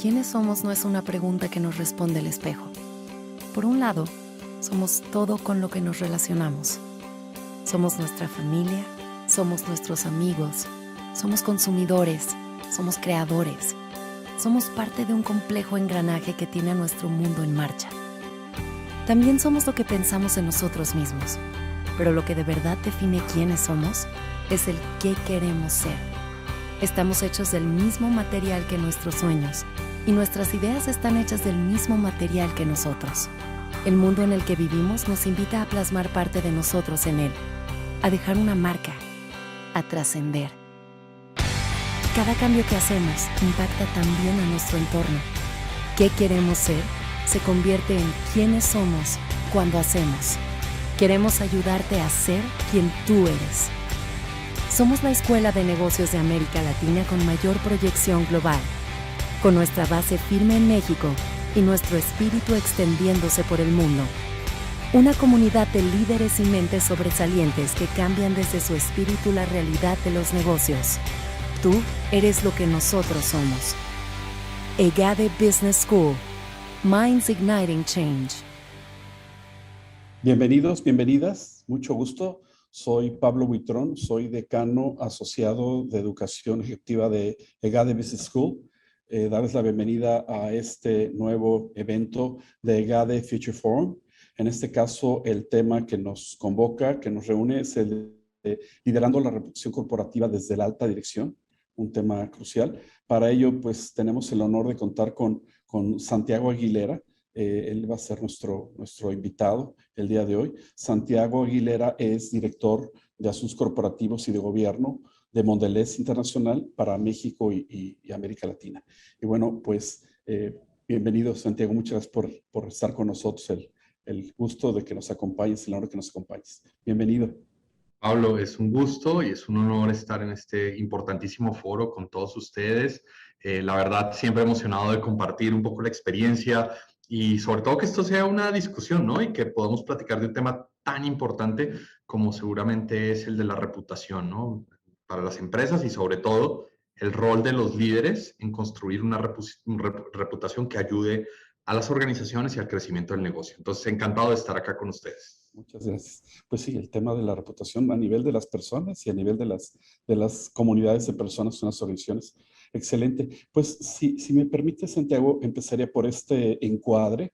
¿Quiénes somos? No es una pregunta que nos responde el espejo. Por un lado, somos todo con lo que nos relacionamos. Somos nuestra familia, somos nuestros amigos, somos consumidores, somos creadores. Somos parte de un complejo engranaje que tiene a nuestro mundo en marcha. También somos lo que pensamos en nosotros mismos, pero lo que de verdad define quiénes somos es el qué queremos ser. Estamos hechos del mismo material que nuestros sueños, y nuestras ideas están hechas del mismo material que nosotros. El mundo en el que vivimos nos invita a plasmar parte de nosotros en él, a dejar una marca, a trascender. Cada cambio que hacemos impacta también a nuestro entorno. ¿Qué queremos ser? Se convierte en quiénes somos cuando hacemos. Queremos ayudarte a ser quien tú eres. Somos la Escuela de Negocios de América Latina con mayor proyección global, con nuestra base firme en México y nuestro espíritu extendiéndose por el mundo. Una comunidad de líderes y mentes sobresalientes que cambian desde su espíritu la realidad de los negocios. Tú eres lo que nosotros somos. EGADE Business School. Minds Igniting Change. Bienvenidos, bienvenidas. Mucho gusto. Soy Pablo Buitrón, soy decano asociado de Educación Ejecutiva de EGADE Business School. Darles la bienvenida a este nuevo evento de EGADE Future Forum. En este caso, el tema que nos convoca, que nos reúne, es el de liderando la reputación corporativa desde la alta dirección, un tema crucial. Para ello, pues, tenemos el honor de contar con Santiago Aguilera. Él va a ser nuestro invitado el día de hoy. Santiago Aguilera es director de Asuntos Corporativos y de Gobierno de Mondelez Internacional para México y América Latina. Y bueno, pues bienvenido, Santiago. Muchas gracias por estar con nosotros. El gusto de que nos acompañes, el honor de que nos acompañes. Bienvenido. Pablo, es un gusto y es un honor estar en este importantísimo foro con todos ustedes. La verdad, siempre emocionado de compartir un poco la experiencia y sobre todo que esto sea una discusión, ¿no? Y que podamos platicar de un tema tan importante como seguramente es el de la reputación, ¿no? Para las empresas y sobre todo el rol de los líderes en construir una reputación que ayude a las organizaciones y al crecimiento del negocio. Entonces, encantado de estar acá con ustedes. Muchas gracias. Pues sí, el tema de la reputación a nivel de las personas y a nivel de las comunidades de personas, unas organizaciones. Excelente. Pues si me permite, Santiago, empezaría por este encuadre.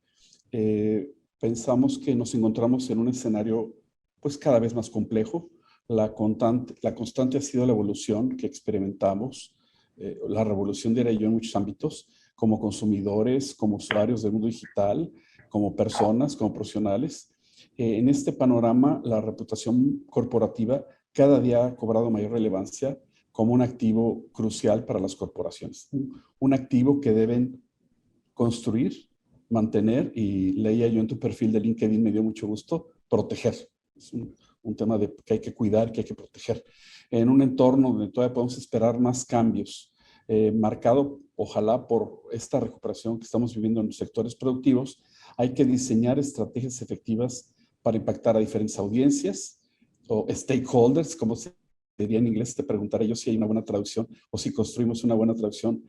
Pensamos que nos encontramos en un escenario pues cada vez más complejo. La constante ha sido la evolución que experimentamos, la revolución, diría yo, en muchos ámbitos, como consumidores, como usuarios del mundo digital, como personas, como profesionales. En este panorama, la reputación corporativa cada día ha cobrado mayor relevancia como un activo crucial para las corporaciones. Un activo que deben construir, mantener, y leía yo en tu perfil de LinkedIn, me dio mucho gusto, proteger. Es un tema que hay que cuidar, que hay que proteger. En un entorno donde todavía podemos esperar más cambios, marcado, ojalá, por esta recuperación que estamos viviendo en los sectores productivos, hay que diseñar estrategias efectivas para impactar a diferentes audiencias o stakeholders, como se diría en inglés. Te preguntaré yo si hay una buena traducción o si construimos una buena traducción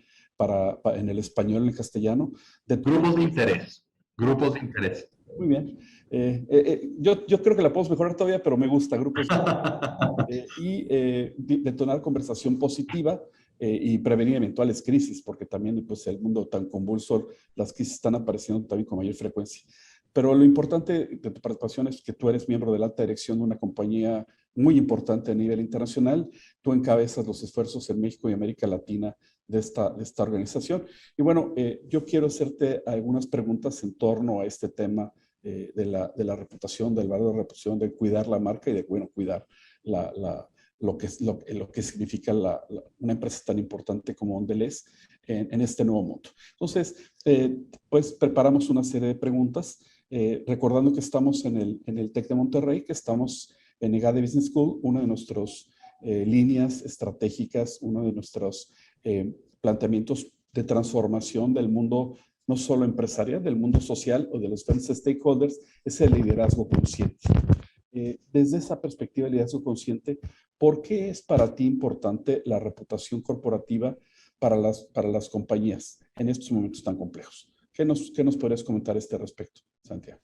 en el español, en el castellano. Grupos de interés. Grupos de interés. Muy bien. Yo creo que la podemos mejorar todavía, pero me gusta grupos detonar conversación positiva y prevenir eventuales crisis, porque también pues, el mundo tan convulso, las crisis están apareciendo también con mayor frecuencia. Pero lo importante de tu participación es que tú eres miembro de la alta dirección de una compañía muy importante a nivel internacional. Tú encabezas los esfuerzos en México y América Latina de esta organización. Y bueno, yo quiero hacerte algunas preguntas en torno a este tema de la reputación, del valor de la reputación, de cuidar la marca y de, bueno, cuidar lo que significa una empresa tan importante como Mondelez en este nuevo mundo. Entonces, pues preparamos una serie de preguntas, recordando que estamos en el TEC de Monterrey, que estamos en EGADE Business School, una de nuestras líneas estratégicas, uno de nuestros planteamientos de transformación del mundo, no solo empresarial, del mundo social o de los diferentes stakeholders, es el liderazgo consciente. Desde esa perspectiva de liderazgo consciente, ¿por qué es para ti importante la reputación corporativa para las compañías en estos momentos tan complejos. ¿Qué nos podrías comentar a este respecto, Santiago?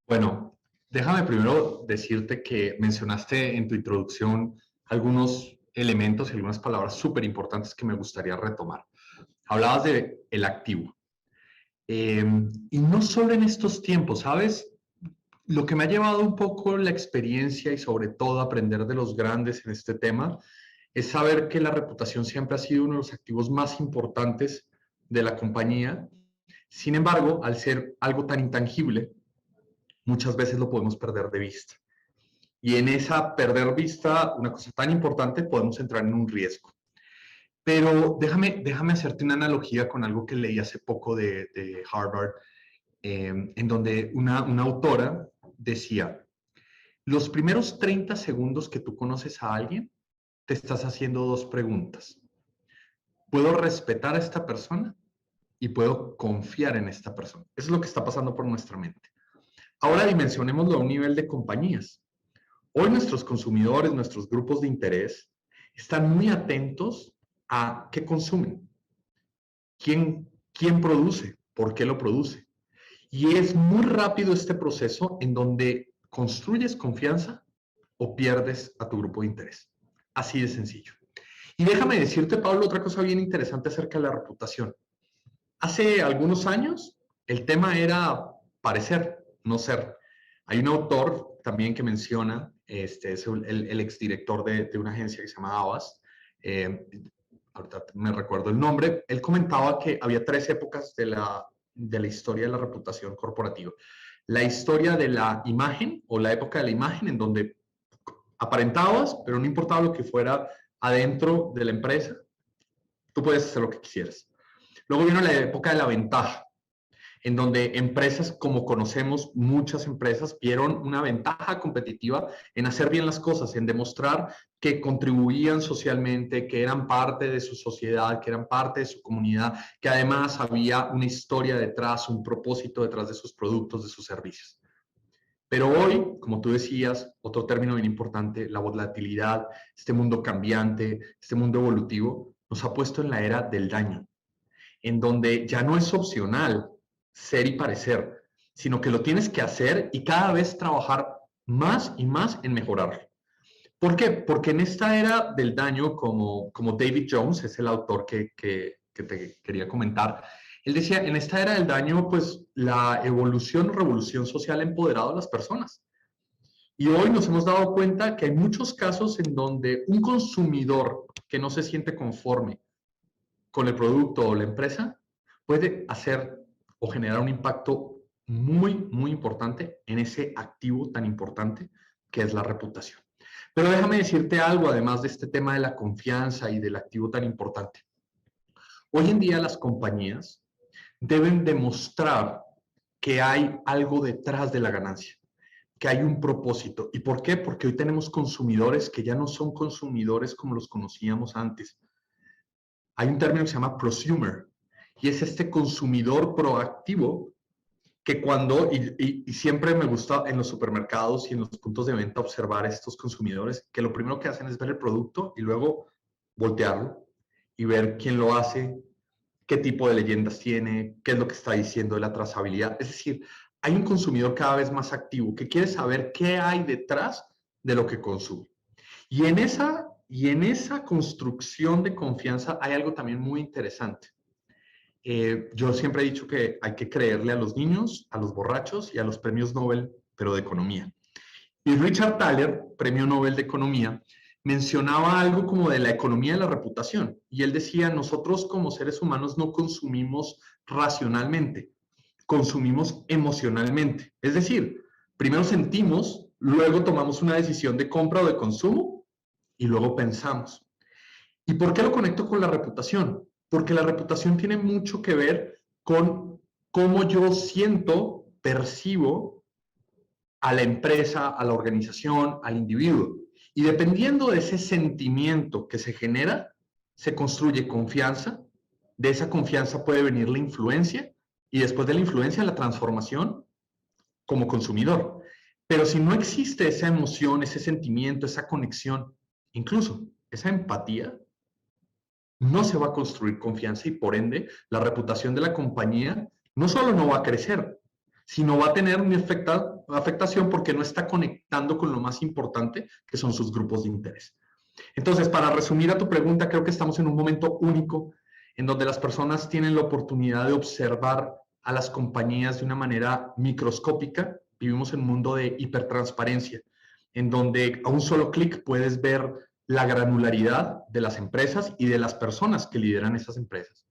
Bueno, déjame primero decirte que mencionaste en tu introducción algunos elementos y algunas palabras súper importantes que me gustaría retomar. Hablabas de el activo. Y no solo en estos tiempos, ¿sabes? Lo que me ha llevado un poco la experiencia y sobre todo aprender de los grandes en este tema es saber que la reputación siempre ha sido uno de los activos más importantes de la compañía. Sin embargo, al ser algo tan intangible, muchas veces lo podemos perder de vista. Y en esa perder vista, una cosa tan importante, podemos entrar en un riesgo. Pero déjame hacerte una analogía con algo que leí hace poco de Harvard, en donde una autora decía, los primeros 30 segundos que tú conoces a alguien, te estás haciendo dos preguntas. ¿Puedo respetar a esta persona? Y puedo confiar en esta persona. Eso es lo que está pasando por nuestra mente. Ahora dimensionémoslo a un nivel de compañías. Hoy nuestros consumidores, nuestros grupos de interés, están muy atentos a qué consumen, quién produce, por qué lo produce. Y es muy rápido este proceso en donde construyes confianza o pierdes a tu grupo de interés. Así de sencillo. Y déjame decirte, Pablo, otra cosa bien interesante acerca de la reputación. Hace algunos años, el tema era parecer, no ser. Hay un autor también que menciona, es el exdirector de una agencia que se llama Avast, ahorita me recuerdo el nombre, él comentaba que había tres épocas de la historia de la reputación corporativa. La historia de la imagen, o la época de la imagen, en donde aparentabas, pero no importaba lo que fuera adentro de la empresa, tú puedes hacer lo que quisieras. Luego vino la época de la ventaja, en donde empresas, como conocemos, muchas empresas vieron una ventaja competitiva en hacer bien las cosas, en demostrar que contribuían socialmente, que eran parte de su sociedad, que eran parte de su comunidad, que además había una historia detrás, un propósito detrás de sus productos, de sus servicios. Pero hoy, como tú decías, otro término bien importante, la volatilidad, este mundo cambiante, este mundo evolutivo, nos ha puesto en la era del daño, en donde ya no es opcional ser y parecer, sino que lo tienes que hacer y cada vez trabajar más y más en mejorarlo. ¿Por qué? Porque en esta era del daño, como David Jones, es el autor que te quería comentar, él decía, en esta era del daño, pues la revolución social ha empoderado a las personas. Y hoy nos hemos dado cuenta que hay muchos casos en donde un consumidor que no se siente conforme con el producto o la empresa puede hacer o generar un impacto muy, muy importante en ese activo tan importante que es la reputación. Pero déjame decirte algo, además de este tema de la confianza y del activo tan importante. Hoy en día las compañías deben demostrar que hay algo detrás de la ganancia, que hay un propósito. ¿Y por qué? Porque hoy tenemos consumidores que ya no son consumidores como los conocíamos antes. Hay un término que se llama prosumer, y es este consumidor proactivo que y siempre me gusta en los supermercados y en los puntos de venta observar a estos consumidores, que lo primero que hacen es ver el producto y luego voltearlo y ver quién lo hace, qué tipo de leyendas tiene, qué es lo que está diciendo de la trazabilidad. Es decir, hay un consumidor cada vez más activo que quiere saber qué hay detrás de lo que consume. Y en esa construcción de confianza hay algo también muy interesante. Yo siempre he dicho que hay que creerle a los niños, a los borrachos y a los premios Nobel, pero de economía. Y Richard Thaler, premio Nobel de Economía, mencionaba algo como de la economía de la reputación. Y él decía, nosotros como seres humanos no consumimos racionalmente, consumimos emocionalmente. Es decir, primero sentimos, luego tomamos una decisión de compra o de consumo y luego pensamos. ¿Y por qué lo conecto con la reputación? Porque la reputación tiene mucho que ver con cómo yo siento, percibo a la empresa, a la organización, al individuo. Y dependiendo de ese sentimiento que se genera, se construye confianza. De esa confianza puede venir la influencia y después de la influencia la transformación como consumidor. Pero si no existe esa emoción, ese sentimiento, esa conexión, incluso esa empatía, no se va a construir confianza y por ende la reputación de la compañía no solo no va a crecer, sino va a tener una afectación porque no está conectando con lo más importante, que son sus grupos de interés. Entonces, para resumir a tu pregunta, creo que estamos en un momento único en donde las personas tienen la oportunidad de observar a las compañías de una manera microscópica. Vivimos en un mundo de hipertransparencia, en donde a un solo clic puedes ver la granularidad de las empresas y de las personas que lideran esas empresas.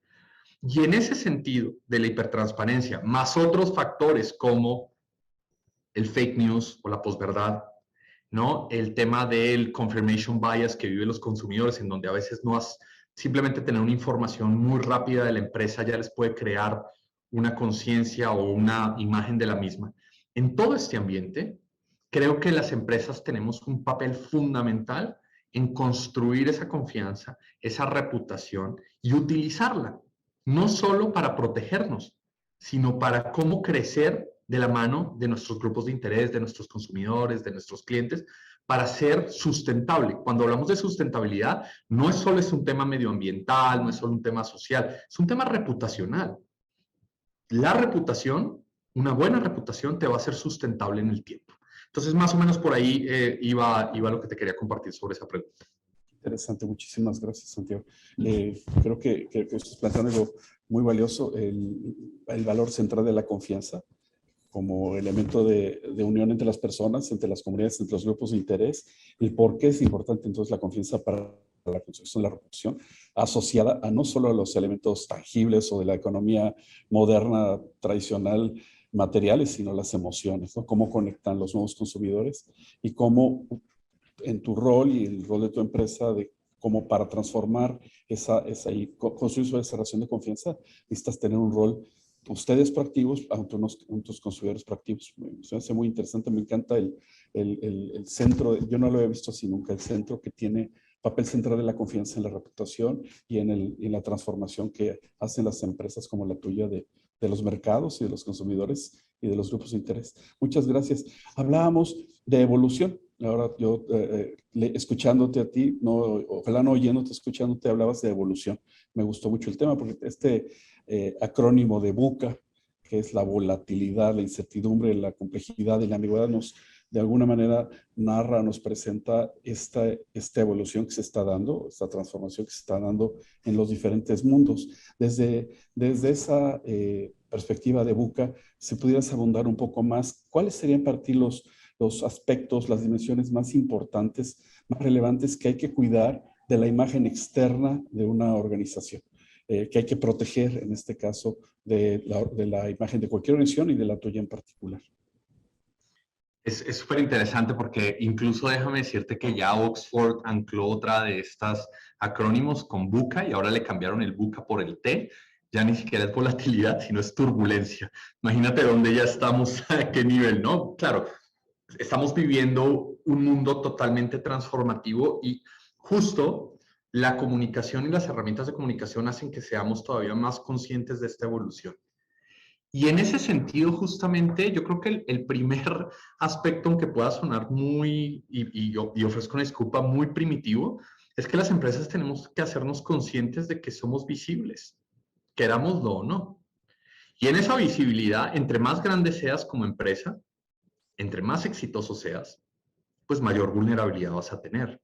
Y en ese sentido de la hipertransparencia, más otros factores como el fake news o la posverdad, ¿no? El tema del confirmation bias que viven los consumidores, en donde a veces simplemente tener una información muy rápida de la empresa ya les puede crear una conciencia o una imagen de la misma. En todo este ambiente, creo que las empresas tenemos un papel fundamental en construir esa confianza, esa reputación y utilizarla, no solo para protegernos, sino para cómo crecer de la mano de nuestros grupos de interés, de nuestros consumidores, de nuestros clientes, para ser sustentable. Cuando hablamos de sustentabilidad, no es solo un tema medioambiental, no es solo un tema social, es un tema reputacional. La reputación, una buena reputación, te va a hacer sustentable en el tiempo. Entonces, más o menos por ahí iba lo que te quería compartir sobre esa pregunta. Interesante, muchísimas gracias, Santiago. Creo que estás planteando algo muy valioso, el valor central de la confianza como elemento de unión entre las personas, entre las comunidades, entre los grupos de interés, y por qué es importante entonces la confianza para la construcción de la reputación, asociada a no solo a los elementos tangibles o de la economía moderna, tradicional, materiales, sino las emociones, ¿no? Cómo conectan los nuevos consumidores y cómo en tu rol y el rol de tu empresa, como para transformar y construir esa relación de confianza, necesitas tener un rol, ustedes proactivos, tus consumidores proactivos. Me hace muy interesante, me encanta el centro, yo no lo he visto así nunca, el centro que tiene papel central de la confianza en la reputación y en la transformación que hacen las empresas como la tuya de los mercados y de los consumidores y de los grupos de interés. Muchas gracias. Hablábamos de evolución. Ahora yo, escuchándote a ti, ojalá no oyéndote, escuchándote, hablabas de evolución. Me gustó mucho el tema porque este acrónimo de VUCA, que es la volatilidad, la incertidumbre, la complejidad y la ambigüedad, de alguna manera narra, nos presenta esta evolución que se está dando, esta transformación que se está dando en los diferentes mundos. Desde esa perspectiva de VUCA, si pudieras abundar un poco más, ¿cuáles serían para ti los aspectos, las dimensiones más importantes, más relevantes que hay que cuidar de la imagen externa de una organización? Que hay que proteger, en este caso, de la imagen de cualquier organización y de la tuya en particular. Es súper interesante porque incluso déjame decirte que ya Oxford ancló otra de estas acrónimos con VUCA y ahora le cambiaron el VUCA por el T. Ya ni siquiera es volatilidad, sino es turbulencia. Imagínate dónde ya estamos, a qué nivel, ¿no? Claro, estamos viviendo un mundo totalmente transformativo y justo la comunicación y las herramientas de comunicación hacen que seamos todavía más conscientes de esta evolución. Y en ese sentido, justamente, yo creo que el primer aspecto, aunque pueda sonar muy, y ofrezco una disculpa, muy primitivo, es que las empresas tenemos que hacernos conscientes de que somos visibles, querámoslo o no. Y en esa visibilidad, entre más grande seas como empresa, entre más exitoso seas, pues mayor vulnerabilidad vas a tener.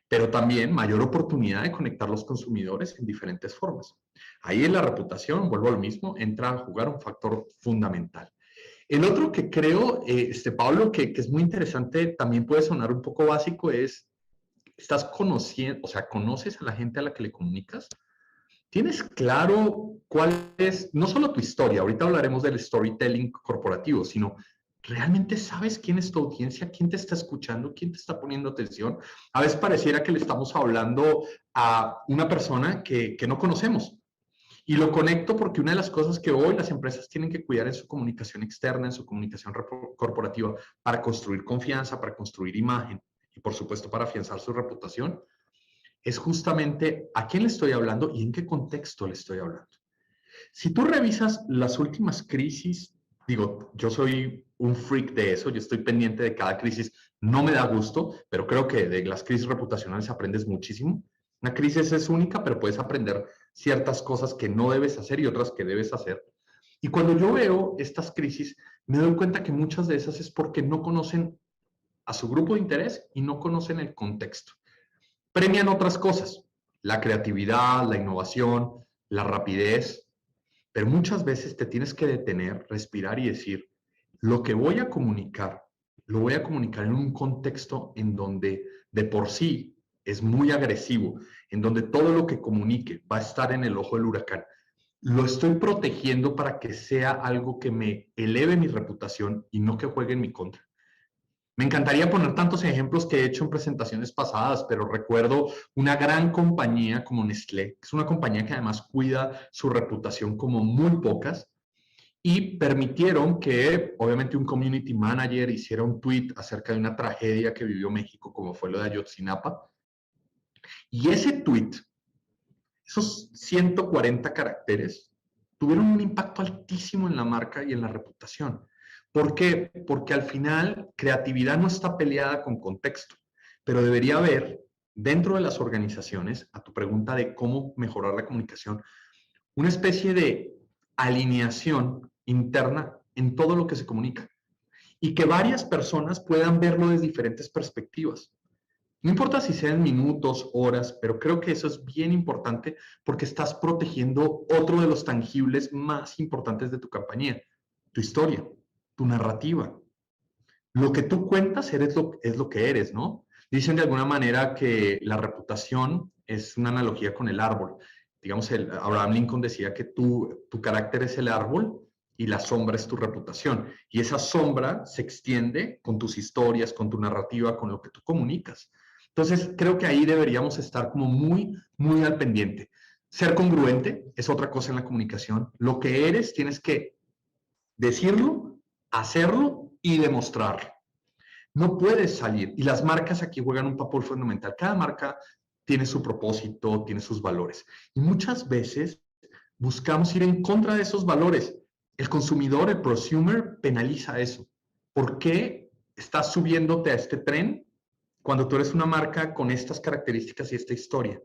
Pero también mayor oportunidad de conectar los consumidores en diferentes formas. Ahí en la reputación, vuelvo al mismo, entra a jugar un factor fundamental. El otro que creo, Pablo, que es muy interesante, también puede sonar un poco básico, es, estás conociendo, o sea, conoces a la gente a la que le comunicas. ¿Tienes claro cuál es, no solo tu historia, ahorita hablaremos del storytelling corporativo, sino ¿realmente sabes quién es tu audiencia? ¿Quién te está escuchando? ¿Quién te está poniendo atención? A veces pareciera que le estamos hablando a una persona que no conocemos. Y lo conecto porque una de las cosas que hoy las empresas tienen que cuidar en su comunicación externa, en su comunicación corporativa, para construir confianza, para construir imagen y, por supuesto, para afianzar su reputación, es justamente a quién le estoy hablando y en qué contexto le estoy hablando. Si tú revisas las últimas crisis, digo, yo soy un freak de eso, yo estoy pendiente de cada crisis, no me da gusto, pero creo que de las crisis reputacionales aprendes muchísimo. Una crisis es única, pero puedes aprender ciertas cosas que no debes hacer y otras que debes hacer. Y cuando yo veo estas crisis, me doy cuenta que muchas de esas es porque no conocen a su grupo de interés y no conocen el contexto. Premian otras cosas, la creatividad, la innovación, la rapidez, pero muchas veces te tienes que detener, respirar y decir, lo que voy a comunicar, lo voy a comunicar en un contexto en donde de por sí es muy agresivo, en donde todo lo que comunique va a estar en el ojo del huracán. Lo estoy protegiendo para que sea algo que me eleve mi reputación y no que juegue en mi contra. Me encantaría poner tantos ejemplos que he hecho en presentaciones pasadas, pero recuerdo una gran compañía como Nestlé, que es una compañía que además cuida su reputación como muy pocas, y permitieron que, obviamente, un community manager hiciera un tweet acerca de una tragedia que vivió México, como fue lo de Ayotzinapa. Y ese tweet, esos 140 caracteres, tuvieron un impacto altísimo en la marca y en la reputación. ¿Por qué? Porque al final, creatividad no está peleada con contexto, pero debería haber, dentro de las organizaciones, a tu pregunta de cómo mejorar la comunicación, una especie de alineación interna en todo lo que se comunica y que varias personas puedan verlo desde diferentes perspectivas. No importa si sean minutos, horas, pero creo que eso es bien importante porque estás protegiendo otro de los tangibles más importantes de tu compañía, tu historia, tu narrativa. Lo que tú cuentas es lo que eres, ¿no? Dicen de alguna manera que la reputación es una analogía con el árbol. Digamos, Abraham Lincoln decía que tu carácter es el árbol y la sombra es tu reputación. Y esa sombra se extiende con tus historias, con tu narrativa, con lo que tú comunicas. Entonces, creo que ahí deberíamos estar como muy, muy al pendiente. Ser congruente es otra cosa en la comunicación. Lo que eres tienes que decirlo, hacerlo y demostrarlo. No puedes salir. Y las marcas aquí juegan un papel fundamental. Cada marca tiene su propósito, tiene sus valores. Y muchas veces buscamos ir en contra de esos valores. El consumidor, el prosumer, penaliza eso. ¿Por qué estás subiéndote a este tren cuando tú eres una marca con estas características y esta historia?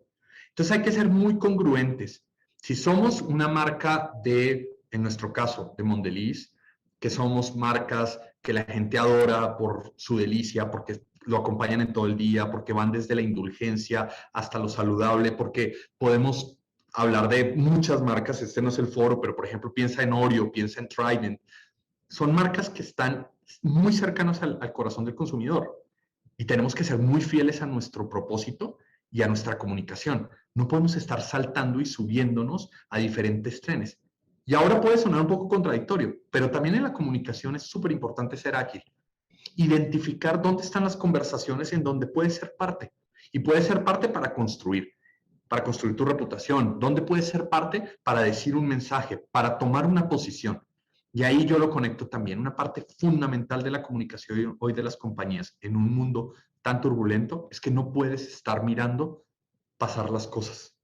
Entonces hay que ser muy congruentes. Si somos una marca en nuestro caso, de Mondelez, que somos marcas que la gente adora por su delicia, porque lo acompañan en todo el día, porque van desde la indulgencia hasta lo saludable, porque podemos hablar de muchas marcas, este no es el foro, pero por ejemplo piensa en Oreo, piensa en Trident. Son marcas que están muy cercanas al corazón del consumidor y tenemos que ser muy fieles a nuestro propósito y a nuestra comunicación. No podemos estar saltando y subiéndonos a diferentes trenes. Y ahora puede sonar un poco contradictorio, pero también en la comunicación es súper importante ser ágil. Identificar dónde están las conversaciones en donde puedes ser parte. Y puede ser parte para construir tu reputación. Dónde puedes ser parte para decir un mensaje, para tomar una posición. Y ahí yo lo conecto también. Una parte fundamental de la comunicación hoy de las compañías en un mundo tan turbulento es que no puedes estar mirando pasar las cosas.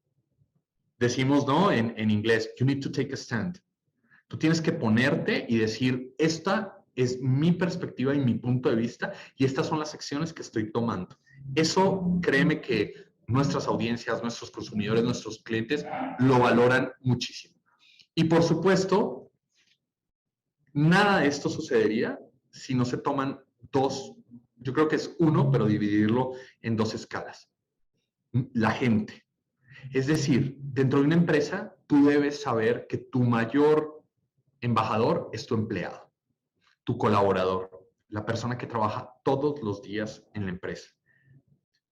Decimos, ¿no? En inglés, you need to take a stand. Tú tienes que ponerte y decir, esta es mi perspectiva y mi punto de vista y estas son las acciones que estoy tomando. Eso, créeme que nuestras audiencias, nuestros consumidores, nuestros clientes lo valoran muchísimo. Y por supuesto, nada de esto sucedería si no se toman yo creo que es uno, pero dividirlo en dos escalas. La gente. Es decir, dentro de una empresa, tú debes saber que tu mayor embajador es tu empleado, tu colaborador, la persona que trabaja todos los días en la empresa.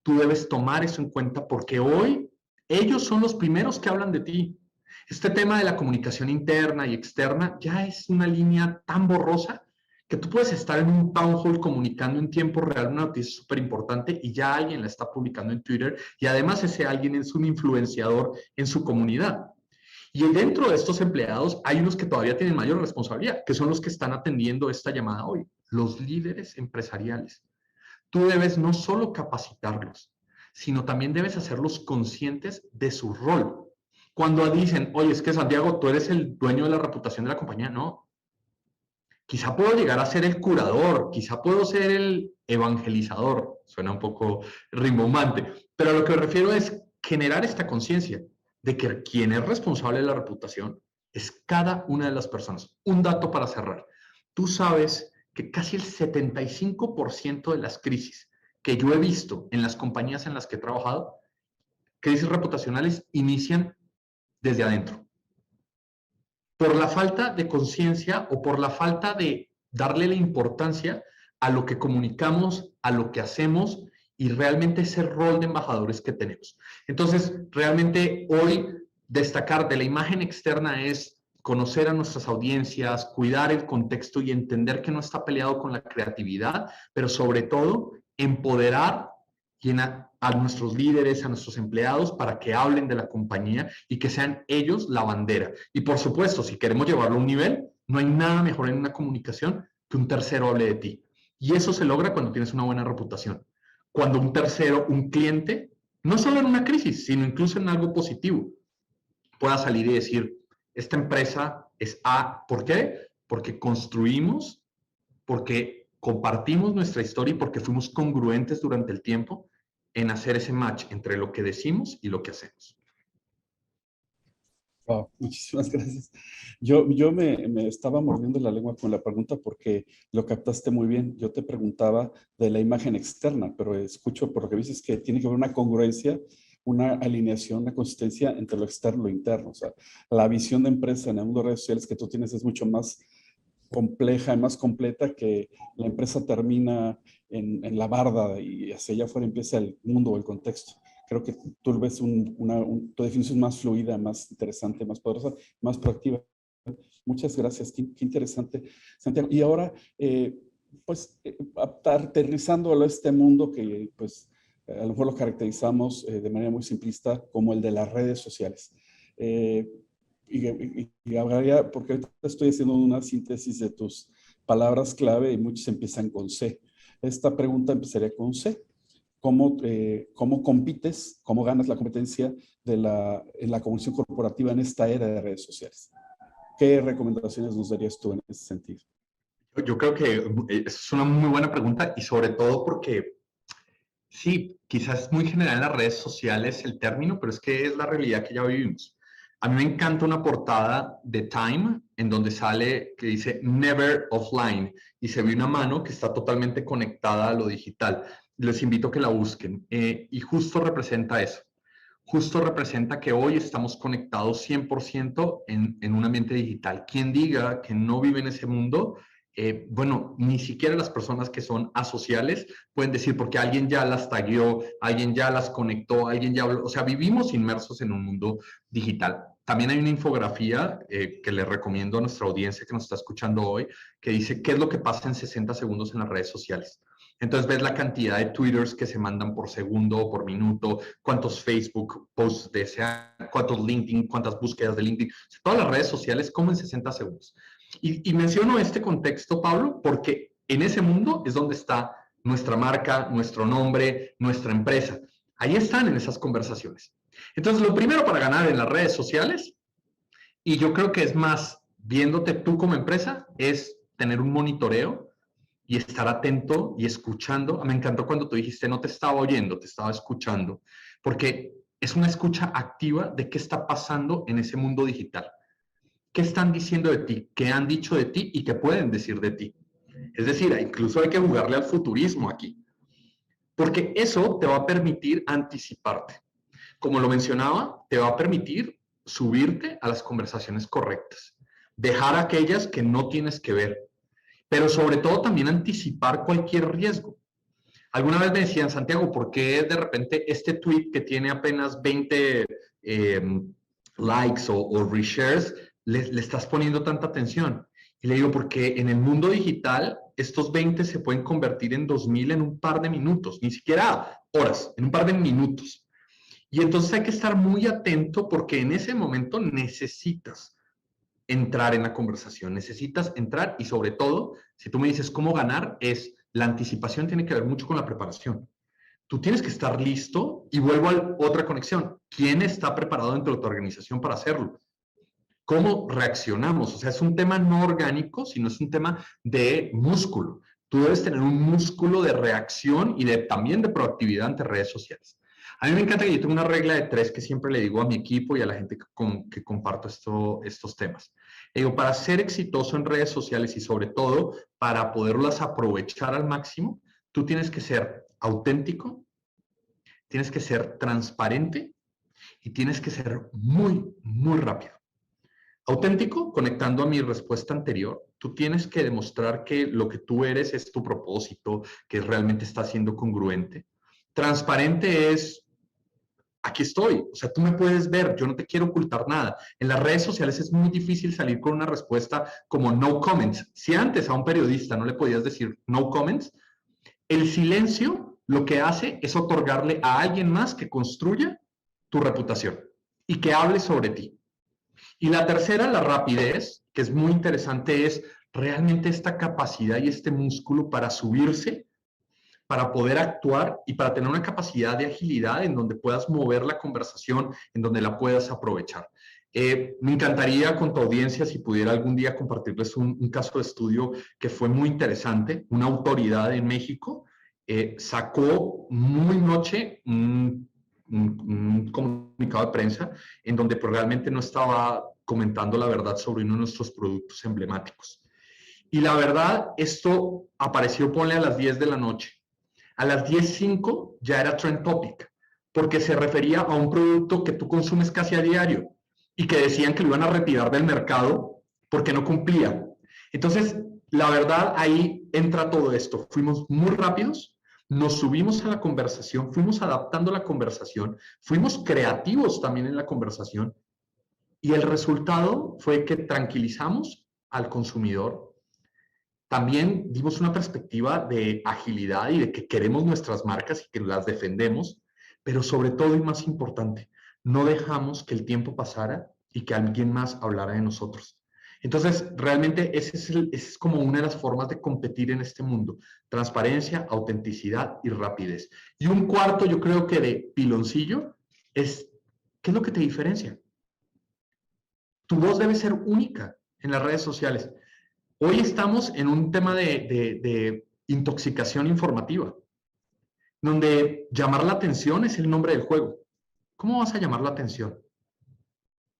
Tú debes tomar eso en cuenta porque hoy ellos son los primeros que hablan de ti. Este tema de la comunicación interna y externa ya es una línea tan borrosa que tú puedes estar en un town hall comunicando en tiempo real una noticia súper importante y ya alguien la está publicando en Twitter y además ese alguien es un influenciador en su comunidad. Y dentro de estos empleados hay unos que todavía tienen mayor responsabilidad, que son los que están atendiendo esta llamada hoy, los líderes empresariales. Tú debes no solo capacitarlos, sino también debes hacerlos conscientes de su rol. Cuando dicen, oye, es que Santiago, tú eres el dueño de la reputación de la compañía, no. Quizá puedo llegar a ser el curador, quizá puedo ser el evangelizador, suena un poco rimbombante, pero a lo que me refiero es generar esta conciencia de que quien es responsable de la reputación es cada una de las personas. Un dato para cerrar. Tú sabes que casi el 75% de las crisis que yo he visto en las compañías en las que he trabajado, crisis reputacionales, inician desde adentro. Por la falta de conciencia o por la falta de darle la importancia a lo que comunicamos, a lo que hacemos y realmente ese rol de embajadores que tenemos. Entonces, realmente hoy destacar de la imagen externa es conocer a nuestras audiencias, cuidar el contexto y entender que no está peleado con la creatividad, pero sobre todo empoderar a nuestros líderes, a nuestros empleados para que hablen de la compañía y que sean ellos la bandera. Y por supuesto, si queremos llevarlo a un nivel, no hay nada mejor en una comunicación que un tercero hable de ti. Y eso se logra cuando tienes una buena reputación. Cuando un tercero, un cliente, no solo en una crisis, sino incluso en algo positivo, pueda salir y decir, esta empresa es A. ¿Por qué? Porque construimos, porque compartimos nuestra historia y porque fuimos congruentes durante el tiempo en hacer ese match entre lo que decimos y lo que hacemos. Wow, muchísimas gracias. Yo me estaba mordiendo la lengua con la pregunta porque lo captaste muy bien. Yo te preguntaba de la imagen externa, pero escucho por lo que dices que tiene que haber una congruencia, una alineación, una consistencia entre lo externo y lo interno. O sea, la visión de empresa en el mundo de redes sociales que tú tienes es mucho más compleja y más completa que la empresa termina en la barda y hacia allá afuera empieza el mundo o el contexto. Creo que tú ves tu definición más fluida, más interesante, más poderosa, más proactiva. Muchas gracias, qué interesante, Santiago. Y ahora, pues, aterrizándolo a este mundo que, pues, a lo mejor lo caracterizamos de manera muy simplista como el de las redes sociales. Y hablaría, porque ahorita estoy haciendo una síntesis de tus palabras clave y muchos empiezan con C. Esta pregunta empezaría con C. ¿Cómo compites, cómo ganas la competencia en la comunicación corporativa en esta era de redes sociales? ¿Qué recomendaciones nos darías tú en ese sentido? Yo creo que es una muy buena pregunta y sobre todo porque sí, quizás es muy general en las redes sociales el término, pero es que es la realidad que ya vivimos. A mí me encanta una portada de Time en donde sale que dice Never Offline y se ve una mano que está totalmente conectada a lo digital. Les invito a que la busquen y justo representa eso. Justo representa que hoy estamos conectados 100% en un ambiente digital. Quien diga que no vive en ese mundo, bueno, ni siquiera las personas que son asociales pueden decir porque alguien ya las tagueó, alguien ya las conectó, alguien ya habló. O sea, vivimos inmersos en un mundo digital. También hay una infografía que le recomiendo a nuestra audiencia que nos está escuchando hoy, que dice qué es lo que pasa en 60 segundos en las redes sociales. Entonces ves la cantidad de twitters que se mandan por segundo o por minuto, cuántos Facebook posts desean, cuántos LinkedIn, cuántas búsquedas de LinkedIn, todas las redes sociales como en 60 segundos. Y menciono este contexto, Pablo, porque en ese mundo es donde está nuestra marca, nuestro nombre, nuestra empresa. Ahí están en esas conversaciones. Entonces, lo primero para ganar en las redes sociales, y yo creo que es más, viéndote tú como empresa, es tener un monitoreo y estar atento y escuchando. Me encantó cuando tú dijiste, no te estaba oyendo, te estaba escuchando, porque es una escucha activa de qué está pasando en ese mundo digital. ¿Qué están diciendo de ti? ¿Qué han dicho de ti? ¿Y qué pueden decir de ti? Es decir, incluso hay que jugarle al futurismo aquí, porque eso te va a permitir anticiparte. Como lo mencionaba, te va a permitir subirte a las conversaciones correctas, dejar aquellas que no tienes que ver, pero sobre todo también anticipar cualquier riesgo. Alguna vez me decían, Santiago, ¿por qué de repente este tweet que tiene apenas 20 likes o reshares, le estás poniendo tanta atención? Y le digo, porque en el mundo digital, estos 20 se pueden convertir en 2000 en un par de minutos, ni siquiera horas, en un par de minutos. Y entonces hay que estar muy atento porque en ese momento necesitas entrar en la conversación, necesitas entrar y sobre todo, si tú me dices cómo ganar, la anticipación tiene que ver mucho con la preparación. Tú tienes que estar listo y vuelvo a otra conexión. ¿Quién está preparado dentro de tu organización para hacerlo? ¿Cómo reaccionamos? O sea, es un tema no orgánico, sino es un tema de músculo. Tú debes tener un músculo de reacción y también de proactividad ante redes sociales. A mí me encanta que yo tengo una regla de 3 que siempre le digo a mi equipo y a la gente que comparto estos temas. Le digo, para ser exitoso en redes sociales y sobre todo para poderlas aprovechar al máximo, tú tienes que ser auténtico, tienes que ser transparente y tienes que ser muy, muy rápido. Auténtico, conectando a mi respuesta anterior, tú tienes que demostrar que lo que tú eres es tu propósito, que realmente está siendo congruente. Transparente es, aquí estoy, o sea, tú me puedes ver, yo no te quiero ocultar nada. En las redes sociales es muy difícil salir con una respuesta como no comments. Si antes a un periodista no le podías decir no comments, el silencio lo que hace es otorgarle a alguien más que construya tu reputación y que hable sobre ti. Y la tercera, la rapidez, que es muy interesante, es realmente esta capacidad y este músculo para subirse, para poder actuar y para tener una capacidad de agilidad en donde puedas mover la conversación, en donde la puedas aprovechar. Me encantaría con tu audiencia, si pudiera algún día compartirles un caso de estudio que fue muy interesante. Una autoridad en México sacó muy noche un comunicado de prensa en donde pues, realmente no estaba comentando la verdad sobre uno de nuestros productos emblemáticos. Y la verdad, esto apareció, ponle a las 10 de la noche. A las 10:05 ya era trend topic, porque se refería a un producto que tú consumes casi a diario y que decían que lo iban a retirar del mercado porque no cumplía. Entonces, la verdad, ahí entra todo esto. Fuimos muy rápidos, nos subimos a la conversación, fuimos adaptando la conversación, fuimos creativos también en la conversación y el resultado fue que tranquilizamos al consumidor. También dimos una perspectiva de agilidad y de que queremos nuestras marcas y que las defendemos, pero sobre todo y más importante, no dejamos que el tiempo pasara y que alguien más hablara de nosotros. Entonces, realmente esa es como una de las formas de competir en este mundo. Transparencia, autenticidad y rapidez. Y un cuarto, yo creo que de piloncillo, es ¿qué es lo que te diferencia? Tu voz debe ser única en las redes sociales. Hoy estamos en un tema de intoxicación informativa, donde llamar la atención es el nombre del juego. ¿Cómo vas a llamar la atención?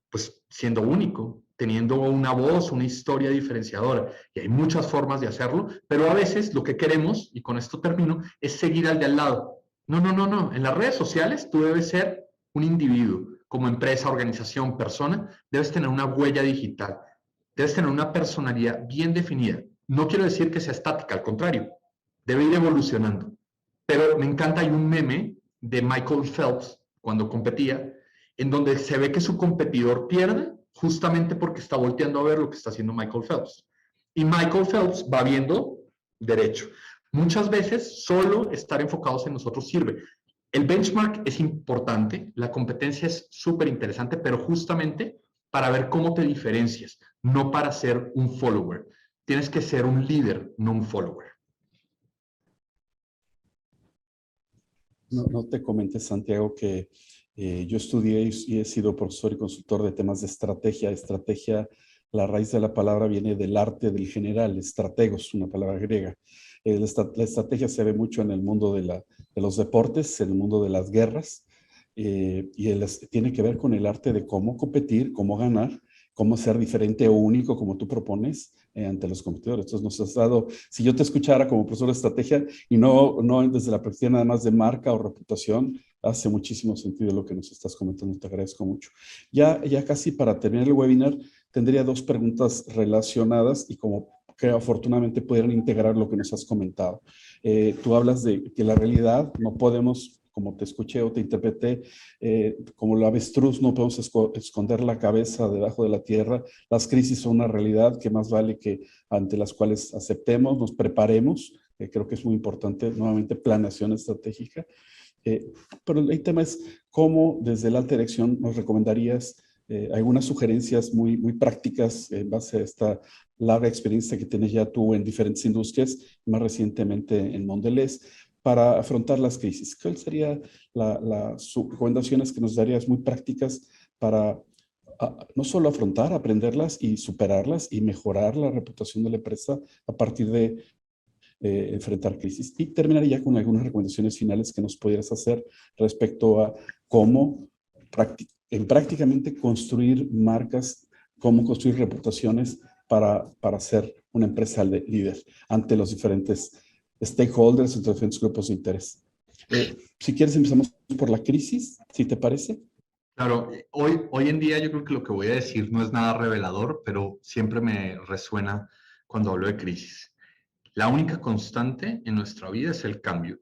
Pues siendo único, teniendo una voz, una historia diferenciadora. Y hay muchas formas de hacerlo, pero a veces lo que queremos, y con esto termino, es seguir al de al lado. No, no, no, no. En las redes sociales tú debes ser un individuo, como empresa, organización, persona, debes tener una huella digital. Debes tener una personalidad bien definida. No quiero decir que sea estática, al contrario, debe ir evolucionando. Pero me encanta, hay un meme de Michael Phelps cuando competía, en donde se ve que su competidor pierde justamente porque está volteando a ver lo que está haciendo Michael Phelps. Y Michael Phelps va viendo derecho. Muchas veces solo estar enfocados en nosotros sirve. El benchmark es importante, la competencia es súper interesante, pero justamente para ver cómo te diferencias, no para ser un follower. Tienes que ser un líder, no un follower. No te comentes, Santiago, que yo estudié y he sido profesor y consultor de temas de estrategia. Estrategia, la raíz de la palabra viene del arte del general, estrategos, una palabra griega. La estrategia se ve mucho en el mundo de los deportes, en el mundo de las guerras, tiene que ver con el arte de cómo competir, cómo ganar, cómo ser diferente o único como tú propones ante los competidores. Entonces nos has dado, si yo te escuchara como profesor de estrategia y no desde la perspectiva nada más de marca o reputación, hace muchísimo sentido lo que nos estás comentando, te agradezco mucho. Ya casi para terminar el webinar, tendría 2 preguntas relacionadas y como que afortunadamente pudieran integrar lo que nos has comentado. Tú hablas de que la realidad no podemos, como te escuché o te interpreté, como la avestruz no podemos esconder la cabeza debajo de la tierra. Las crisis son una realidad que más vale que ante las cuales aceptemos, nos preparemos. Creo que es muy importante, nuevamente, planeación estratégica. Pero el tema es cómo desde la alta dirección nos recomendarías algunas sugerencias muy prácticas en base a esta larga experiencia que tienes ya tú en diferentes industrias, más recientemente en Mondelez, para afrontar las crisis. ¿Cuáles serían las recomendaciones que nos darías muy prácticas para no solo afrontar, aprenderlas y superarlas y mejorar la reputación de la empresa a partir de enfrentar crisis. Y terminaría con algunas recomendaciones finales que nos pudieras hacer respecto a cómo prácticamente construir marcas, cómo construir reputaciones para ser una empresa líder ante los diferentes stakeholders, entre los diferentes grupos de interés. Si quieres, empezamos por la crisis, si te parece. Claro, hoy en día yo creo que lo que voy a decir no es nada revelador, pero siempre me resuena cuando hablo de crisis. La única constante en nuestra vida es el cambio.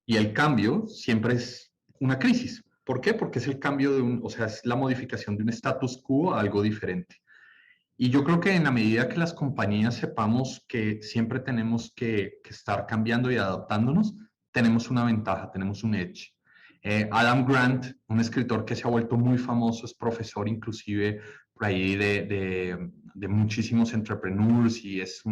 Y el cambio siempre es una crisis. ¿Por qué? Porque es el cambio es la modificación de un status quo a algo diferente. Y yo creo que en la medida que las compañías sepamos que siempre tenemos que estar cambiando y adaptándonos, tenemos una ventaja, tenemos un edge. Adam Grant, un escritor que se ha vuelto muy famoso, es profesor inclusive por ahí de muchísimos entrepreneurs y es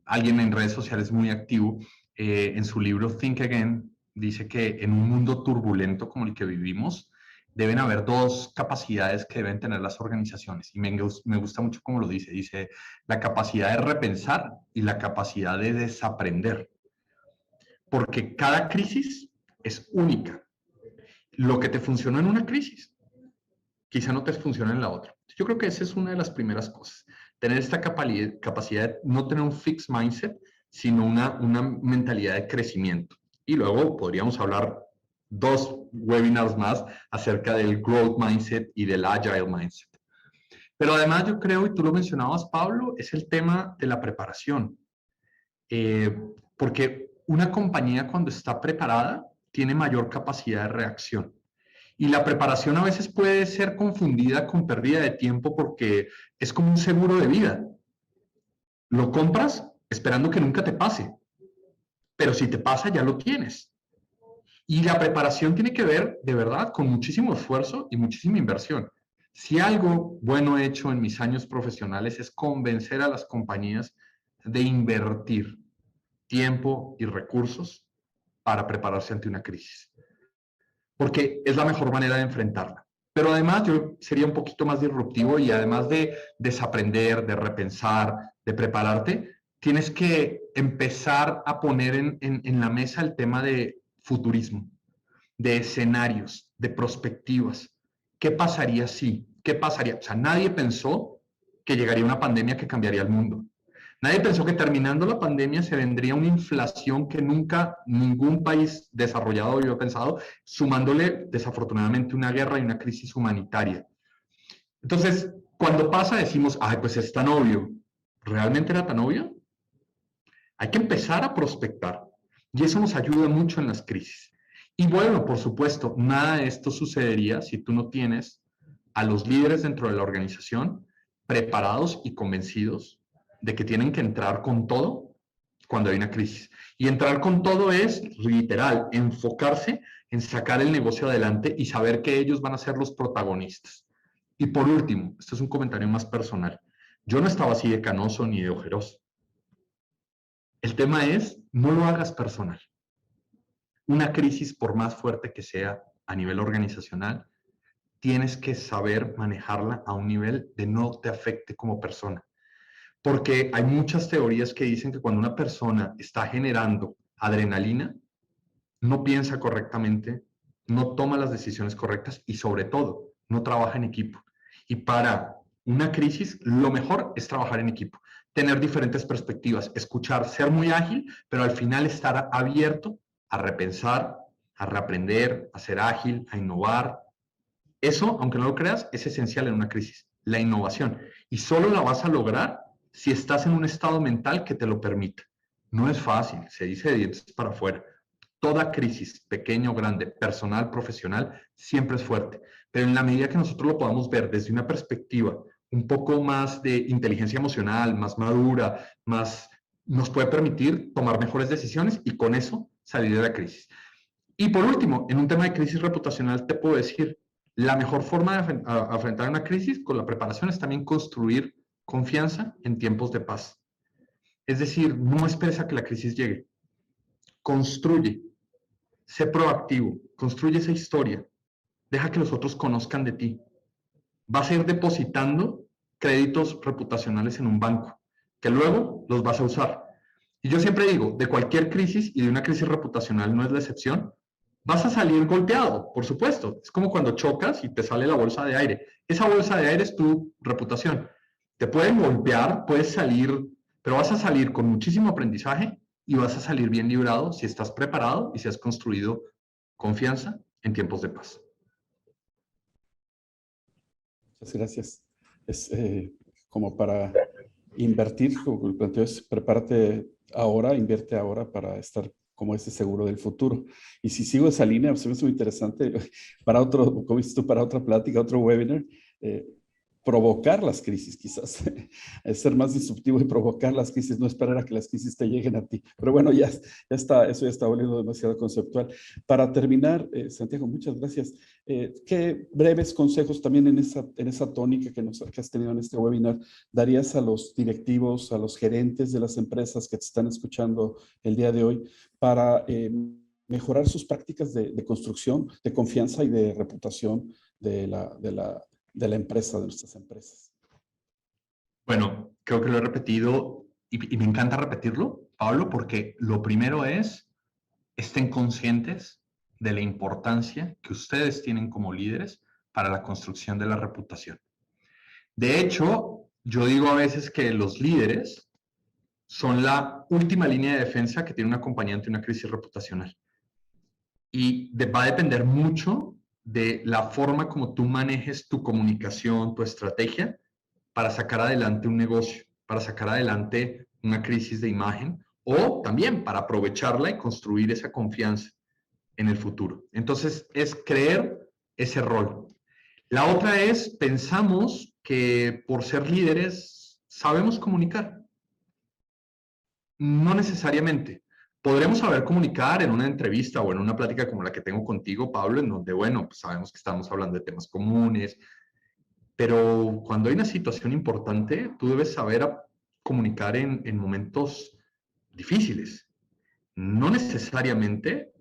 alguien en redes sociales muy activo. En su libro Think Again, dice que en un mundo turbulento como el que vivimos, deben haber dos capacidades que deben tener las organizaciones. Y me gusta mucho cómo lo dice. Dice, la capacidad de repensar y la capacidad de desaprender. Porque cada crisis es única. Lo que te funcionó en una crisis, quizá no te funciona en la otra. Yo creo que esa es una de las primeras cosas. Tener esta capacidad de no tener un fixed mindset, sino una mentalidad de crecimiento. Y luego podríamos hablar 2 webinars más acerca del growth mindset y del agile mindset. Pero además yo creo, y tú lo mencionabas, Pablo, es el tema de la preparación. Porque una compañía cuando está preparada tiene mayor capacidad de reacción. Y la preparación a veces puede ser confundida con pérdida de tiempo porque es como un seguro de vida. Lo compras esperando que nunca te pase. Pero si te pasa, ya lo tienes. Y la preparación tiene que ver, de verdad, con muchísimo esfuerzo y muchísima inversión. Si algo bueno he hecho en mis años profesionales es convencer a las compañías de invertir tiempo y recursos para prepararse ante una crisis. Porque es la mejor manera de enfrentarla. Pero además yo sería un poquito más disruptivo y además de desaprender, de repensar, de prepararte, tienes que empezar a poner en la mesa el tema de futurismo, de escenarios, de perspectivas. ¿Qué pasaría si? ¿Qué pasaría? O sea, nadie pensó que llegaría una pandemia que cambiaría el mundo. Nadie pensó que terminando la pandemia se vendría una inflación que nunca ningún país desarrollado había pensado, sumándole desafortunadamente una guerra y una crisis humanitaria. Entonces, cuando pasa decimos, ay, pues es tan obvio. ¿Realmente era tan obvio? Hay que empezar a prospectar y eso nos ayuda mucho en las crisis. Y bueno, por supuesto, nada de esto sucedería si tú no tienes a los líderes dentro de la organización preparados y convencidos de que tienen que entrar con todo cuando hay una crisis. Y entrar con todo es, literal, enfocarse en sacar el negocio adelante y saber que ellos van a ser los protagonistas. Y por último, este es un comentario más personal. Yo no estaba así de canoso ni de ojeroso. El tema es, no lo hagas personal. Una crisis, por más fuerte que sea a nivel organizacional, tienes que saber manejarla a un nivel de no te afecte como persona. Porque hay muchas teorías que dicen que cuando una persona está generando adrenalina, no piensa correctamente, no toma las decisiones correctas y sobre todo, no trabaja en equipo. Y para una crisis, lo mejor es trabajar en equipo, tener diferentes perspectivas, escuchar, ser muy ágil, pero al final estar abierto a repensar, a reaprender, a ser ágil, a innovar. Eso, aunque no lo creas, es esencial en una crisis, la innovación. Y solo la vas a lograr si estás en un estado mental que te lo permita. No es fácil, se dice de dientes para afuera. Toda crisis, pequeña o grande, personal, profesional, siempre es fuerte. Pero en la medida que nosotros lo podamos ver desde una perspectiva un poco más de inteligencia emocional, más madura, nos puede permitir tomar mejores decisiones y con eso salir de la crisis. Y por último, en un tema de crisis reputacional, te puedo decir, la mejor forma de afrontar una crisis con la preparación es también construir confianza en tiempos de paz. Es decir, no esperes a que la crisis llegue. Construye. Sé proactivo. Construye esa historia. Deja que los otros conozcan de ti. Vas a ir depositando créditos reputacionales en un banco, que luego los vas a usar. Y yo siempre digo, de cualquier crisis y de una crisis reputacional no es la excepción, vas a salir golpeado, por supuesto. Es como cuando chocas y te sale la bolsa de aire. Esa bolsa de aire es tu reputación. Te pueden golpear, puedes salir, pero vas a salir con muchísimo aprendizaje y vas a salir bien librado si estás preparado y si has construido confianza en tiempos de paz. Muchas gracias. Es como para invertir, como el planteo es, prepárate ahora, invierte ahora para estar como ese seguro del futuro. Y si sigo esa línea, pues, me es muy interesante para otro, como dices tú, para otra plática, otro webinar, provocar las crisis, quizás, es ser más disruptivo y provocar las crisis, no esperar a que las crisis te lleguen a ti. Pero bueno, ya está, eso ya está volviendo demasiado conceptual. Para terminar, Santiago, muchas gracias. ¿Qué breves consejos también en esa tónica que has tenido en este webinar darías a los directivos, a los gerentes de las empresas que te están escuchando el día de hoy para mejorar sus prácticas de construcción, de confianza y de reputación de la empresa, de nuestras empresas? Bueno, creo que lo he repetido y me encanta repetirlo, Pablo, porque lo primero es, estén conscientes de la importancia que ustedes tienen como líderes para la construcción de la reputación. De hecho, yo digo a veces que los líderes son la última línea de defensa que tiene una compañía ante una crisis reputacional. Y va a depender mucho de la forma como tú manejes tu comunicación, tu estrategia, para sacar adelante un negocio, para sacar adelante una crisis de imagen o también para aprovecharla y construir esa confianza en el futuro. Entonces, es creer ese rol. La otra es, pensamos que por ser líderes sabemos comunicar. No necesariamente. Podremos saber comunicar en una entrevista o en una plática como la que tengo contigo, Pablo, en donde, bueno, pues sabemos que estamos hablando de temas comunes, pero cuando hay una situación importante, tú debes saber comunicar en momentos difíciles. No necesariamente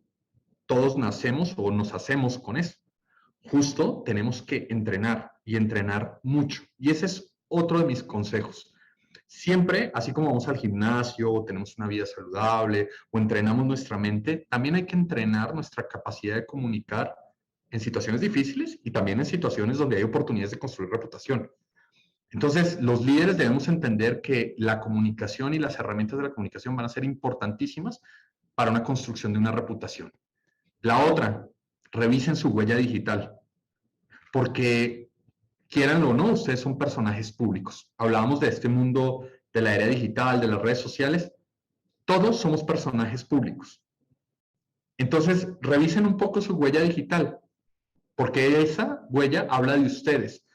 todos nacemos o nos hacemos con eso. Justo tenemos que entrenar y entrenar mucho. Y ese es otro de mis consejos. Siempre, así como vamos al gimnasio, o tenemos una vida saludable o entrenamos nuestra mente, también hay que entrenar nuestra capacidad de comunicar en situaciones difíciles y también en situaciones donde hay oportunidades de construir reputación. Entonces, los líderes debemos entender que la comunicación y las herramientas de la comunicación van a ser importantísimas para una construcción de una reputación. La otra, revisen su huella digital, porque quieranlo o no, ustedes son personajes públicos. Hablábamos de este mundo de la era digital, de las redes sociales. Todos somos personajes públicos. Entonces, revisen un poco su huella digital, porque esa huella habla de ustedes.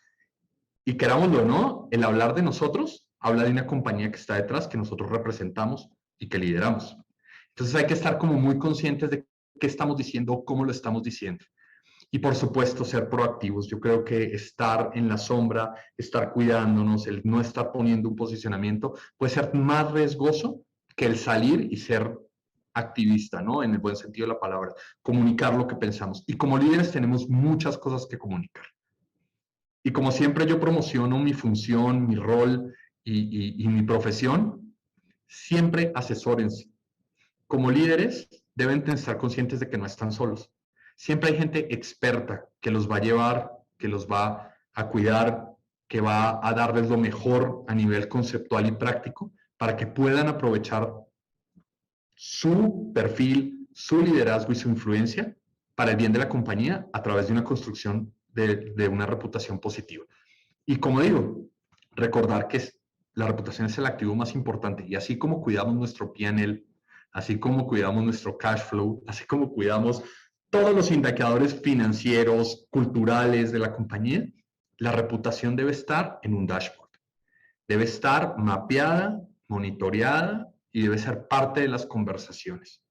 Y querámoslo o no, el hablar de nosotros habla de una compañía que está detrás, que nosotros representamos y que lideramos. Entonces hay que estar como muy conscientes de qué estamos diciendo, cómo lo estamos diciendo. Y por supuesto, ser proactivos. Yo creo que estar en la sombra, estar cuidándonos, el no estar poniendo un posicionamiento, puede ser más riesgoso que el salir y ser activista, ¿no? En el buen sentido de la palabra, comunicar lo que pensamos. Y como líderes tenemos muchas cosas que comunicar. Y como siempre yo promociono mi función, mi rol y mi profesión, siempre asesórense. Como líderes deben estar conscientes de que no están solos. Siempre hay gente experta que los va a llevar, que los va a cuidar, que va a darles lo mejor a nivel conceptual y práctico para que puedan aprovechar su perfil, su liderazgo y su influencia para el bien de la compañía a través de una construcción de una reputación positiva. Y como digo, recordar que la reputación es el activo más importante y así como cuidamos nuestro P&L, así como cuidamos nuestro cash flow, así como cuidamos todos los indicadores financieros, culturales de la compañía, la reputación debe estar en un dashboard. Debe estar mapeada, monitoreada y debe ser parte de las conversaciones.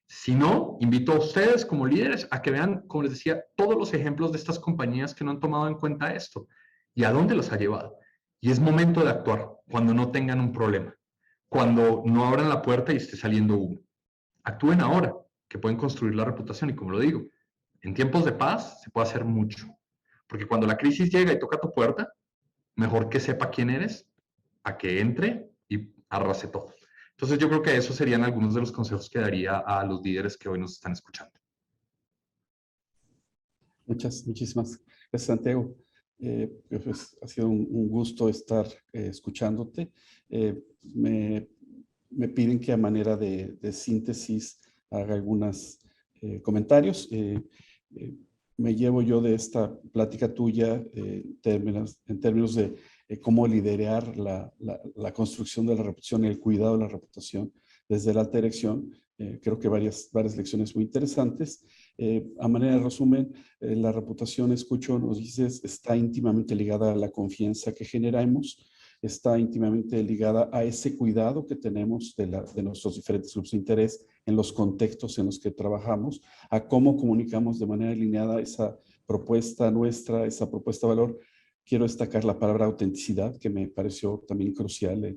Si no, invito a ustedes como líderes a que vean, como les decía, todos los ejemplos de estas compañías que no han tomado en cuenta esto y a dónde los ha llevado. Y es momento de actuar cuando no tengan un problema, cuando no abran la puerta y esté saliendo humo. Actúen ahora, que pueden construir la reputación. Y como lo digo, en tiempos de paz se puede hacer mucho. Porque cuando la crisis llega y toca tu puerta, mejor que sepa quién eres, a que entre y arrase todo. Entonces yo creo que esos serían algunos de los consejos que daría a los líderes que hoy nos están escuchando. Muchísimas gracias, Santiago. Pues, ha sido un gusto estar escuchándote. Me piden que a manera de síntesis haga algunos comentarios. Me llevo yo de esta plática tuya en términos de cómo liderar la construcción de la reputación y el cuidado de la reputación desde la alta dirección. Creo que varias lecciones muy interesantes. A manera de resumen, la reputación, escucho, nos dices, está íntimamente ligada a la confianza que generamos, está íntimamente ligada a ese cuidado que tenemos de nuestros diferentes grupos de interés en los contextos en los que trabajamos, a cómo comunicamos de manera alineada esa propuesta nuestra, esa propuesta de valor. Quiero destacar la palabra autenticidad, que me pareció también crucial.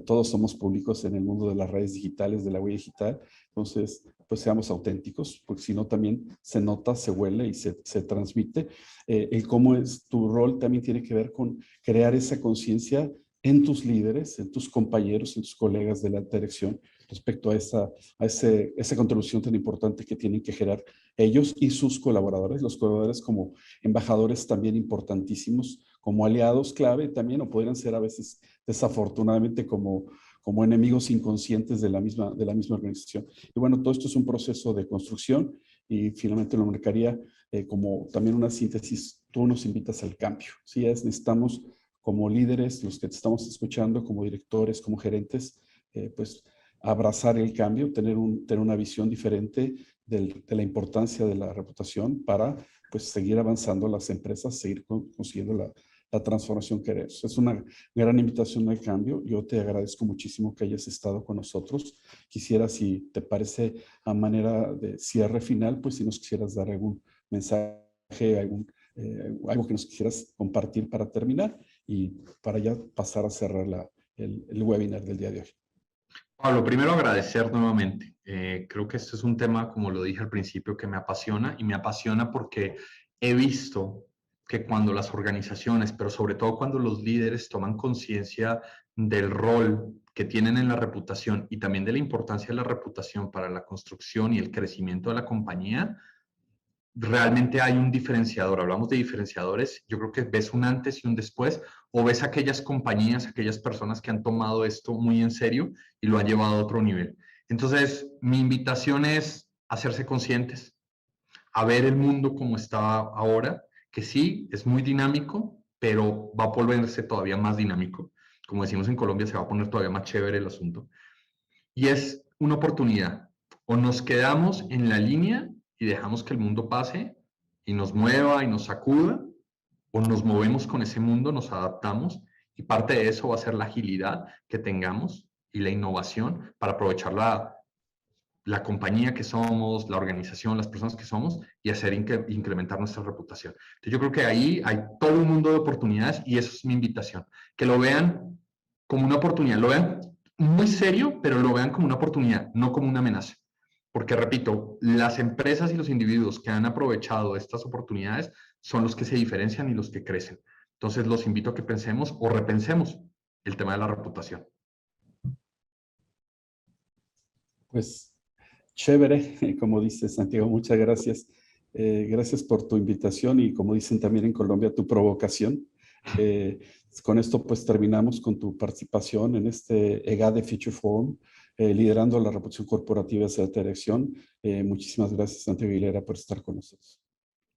Todos somos públicos en el mundo de las redes digitales, de la huella digital. Entonces, pues seamos auténticos, porque si no también se nota, se huele y se transmite. El cómo es tu rol también tiene que ver con crear esa conciencia en tus líderes, en tus compañeros, en tus colegas de la alta dirección, respecto a esa contribución tan importante que tienen que generar ellos y sus colaboradores, los colaboradores como embajadores también importantísimos, como aliados clave también, o podrían ser a veces desafortunadamente como enemigos inconscientes de la misma organización. Y bueno, todo esto es un proceso de construcción y finalmente lo marcaría como también una síntesis. Tú nos invitas al cambio, ¿sí? Necesitamos como líderes, los que te estamos escuchando, como directores, como gerentes, pues abrazar el cambio, tener una visión diferente de la importancia de la reputación para pues seguir avanzando las empresas, seguir consiguiendo la transformación que queremos. Es una gran invitación al cambio. Yo te agradezco muchísimo que hayas estado con nosotros. Quisiera, si te parece, a manera de cierre final, pues si nos quisieras dar algún mensaje, algo que nos quisieras compartir para terminar y para ya pasar a cerrar el webinar del día de hoy. Pablo, primero agradecer nuevamente. Creo que este es un tema, como lo dije al principio, que me apasiona y me apasiona porque he visto que cuando las organizaciones, pero sobre todo cuando los líderes toman conciencia del rol que tienen en la reputación y también de la importancia de la reputación para la construcción y el crecimiento de la compañía, realmente hay un diferenciador. Hablamos de diferenciadores. Yo creo que ves un antes y un después, o ves aquellas compañías, aquellas personas que han tomado esto muy en serio y lo han llevado a otro nivel. Entonces, mi invitación es hacerse conscientes, a ver el mundo como está ahora, que sí, es muy dinámico, pero va a volverse todavía más dinámico. Como decimos en Colombia, se va a poner todavía más chévere el asunto. Y es una oportunidad. O nos quedamos en la línea y dejamos que el mundo pase y nos mueva y nos sacuda, o nos movemos con ese mundo, nos adaptamos, y parte de eso va a ser la agilidad que tengamos y la innovación para aprovechar la compañía que somos, la organización, las personas que somos, y hacer incrementar nuestra reputación. Entonces yo creo que ahí hay todo un mundo de oportunidades y eso es mi invitación, que lo vean como una oportunidad, lo vean muy serio, pero lo vean como una oportunidad, no como una amenaza. Porque, repito, las empresas y los individuos que han aprovechado estas oportunidades son los que se diferencian y los que crecen. Entonces, los invito a que pensemos o repensemos el tema de la reputación. Pues, chévere, como dice Santiago, muchas gracias. Gracias por tu invitación y, como dicen también en Colombia, tu provocación. Con esto, pues, terminamos con tu participación en este EGADE Future Forum, liderando la reputación corporativa hacia la dirección. Muchísimas gracias, Santiago Aguilera, por estar con nosotros.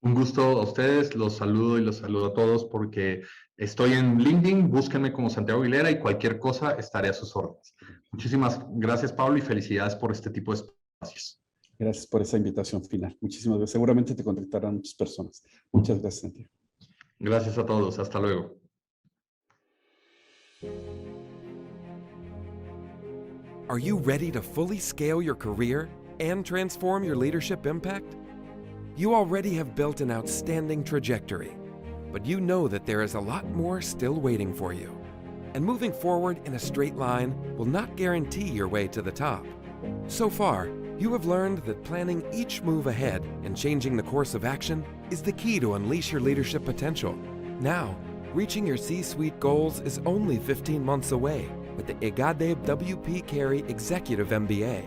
Un gusto a ustedes, los saludo y los saludo a todos porque estoy en LinkedIn, búsquenme como Santiago Aguilera y cualquier cosa estaré a sus órdenes. Muchísimas gracias, Pablo, y felicidades por este tipo de espacios. Gracias por esa invitación final. Muchísimas gracias. Seguramente te contactarán muchas personas. Muchas gracias, Santiago. Gracias a todos. Hasta luego. Are you ready to fully scale your career and transform your leadership impact? You already have built an outstanding trajectory, but you know that there is a lot more still waiting for you. And moving forward in a straight line will not guarantee your way to the top. So far, you have learned that planning each move ahead and changing the course of action is the key to unleash your leadership potential. Now, reaching your C-suite goals is only 15 months away, with the EGADE WP Carey Executive MBA.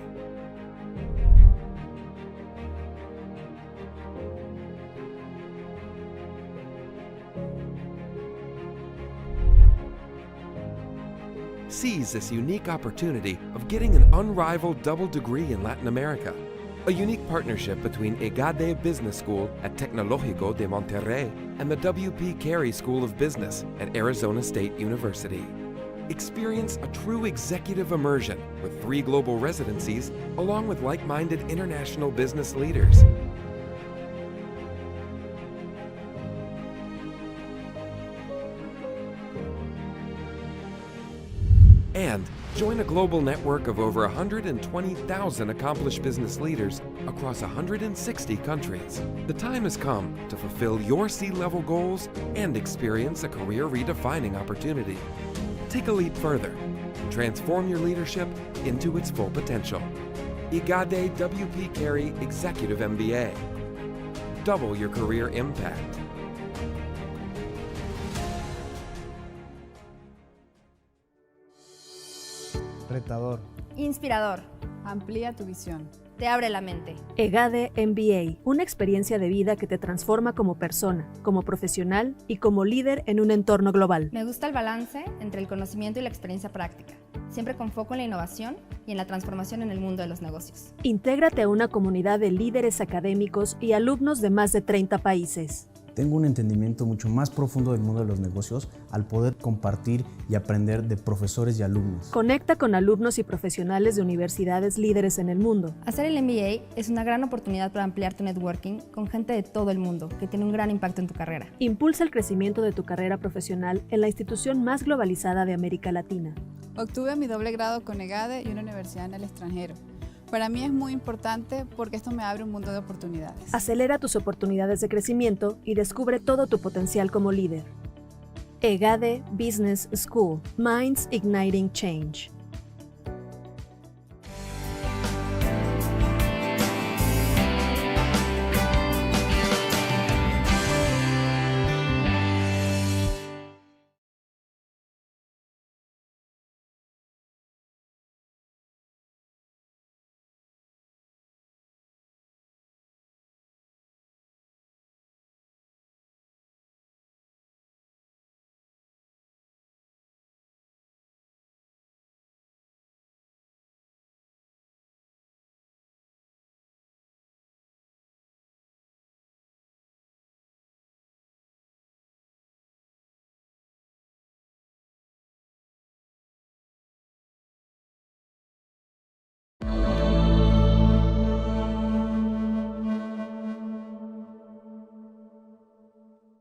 Seize this unique opportunity of getting an unrivaled double degree in Latin America. A unique partnership between EGADE Business School at Tecnológico de Monterrey and the WP Carey School of Business at Arizona State University. Experience a true executive immersion with 3 global residencies along with like-minded international business leaders. And join a global network of over 120,000 accomplished business leaders across 160 countries. The time has come to fulfill your C-level goals and experience a career-redefining opportunity. Take a leap further and transform your leadership into its full potential. EGADE WP Carey Executive MBA. Double your career impact. Retador. Inspirador. Amplía tu visión. Te abre la mente. EGADE MBA, una experiencia de vida que te transforma como persona, como profesional y como líder en un entorno global. Me gusta el balance entre el conocimiento y la experiencia práctica, siempre con foco en la innovación y en la transformación en el mundo de los negocios. Intégrate a una comunidad de líderes académicos y alumnos de más de 30 países. Tengo un entendimiento mucho más profundo del mundo de los negocios al poder compartir y aprender de profesores y alumnos. Conecta con alumnos y profesionales de universidades líderes en el mundo. Hacer el MBA es una gran oportunidad para ampliar tu networking con gente de todo el mundo que tiene un gran impacto en tu carrera. Impulsa el crecimiento de tu carrera profesional en la institución más globalizada de América Latina. Obtuve mi doble grado con EGADE y una universidad en el extranjero. Para mí es muy importante porque esto me abre un mundo de oportunidades. Acelera tus oportunidades de crecimiento y descubre todo tu potencial como líder. EGADE Business School. Minds Igniting Change.